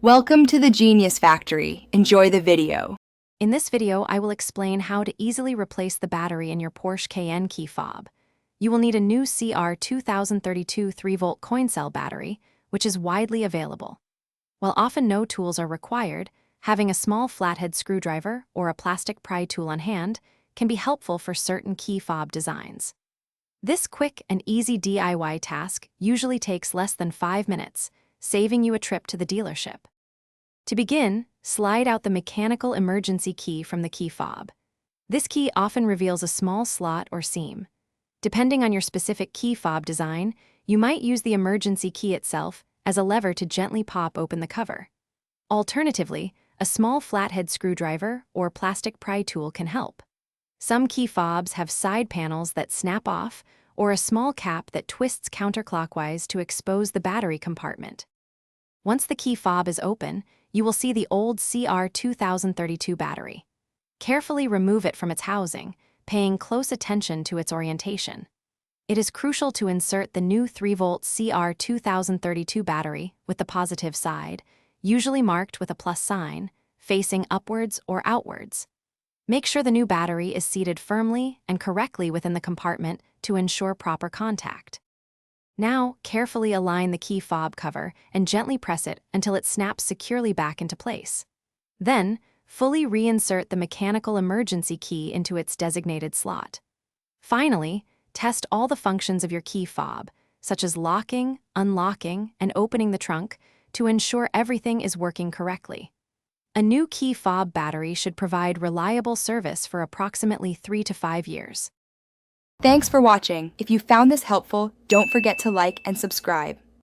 Welcome to the Genius Factory. Enjoy the video. In this video, I will explain how to easily replace the battery in your Porsche Cayenne key fob. You will need a new CR2032 3-volt coin cell battery, which is widely available. While often no tools are required, having a small flathead screwdriver or a plastic pry tool on hand can be helpful for certain key fob designs. This quick and easy DIY task usually takes less than 5 minutes, saving you a trip to the dealership. To begin, slide out the mechanical emergency key from the key fob. This key often reveals a small slot or seam. Depending on your specific key fob design, you might use the emergency key itself as a lever to gently pop open the cover. Alternatively, a small flathead screwdriver or plastic pry tool can help. Some key fobs have side panels that snap off or a small cap that twists counterclockwise to expose the battery compartment. Once the key fob is open, you will see the old CR2032 battery. Carefully remove it from its housing, paying close attention to its orientation. It is crucial to insert the new 3-volt CR2032 battery with the positive side, usually marked with a plus sign, facing upwards or outwards. Make sure the new battery is seated firmly and correctly within the compartment to ensure proper contact. Now, carefully align the key fob cover and gently press it until it snaps securely back into place. Then, fully reinsert the mechanical emergency key into its designated slot. Finally, test all the functions of your key fob, such as locking, unlocking, and opening the trunk, to ensure everything is working correctly. A new key fob battery should provide reliable service for approximately 3 to 5 years. Thanks for watching. If you found this helpful, don't forget to like and subscribe.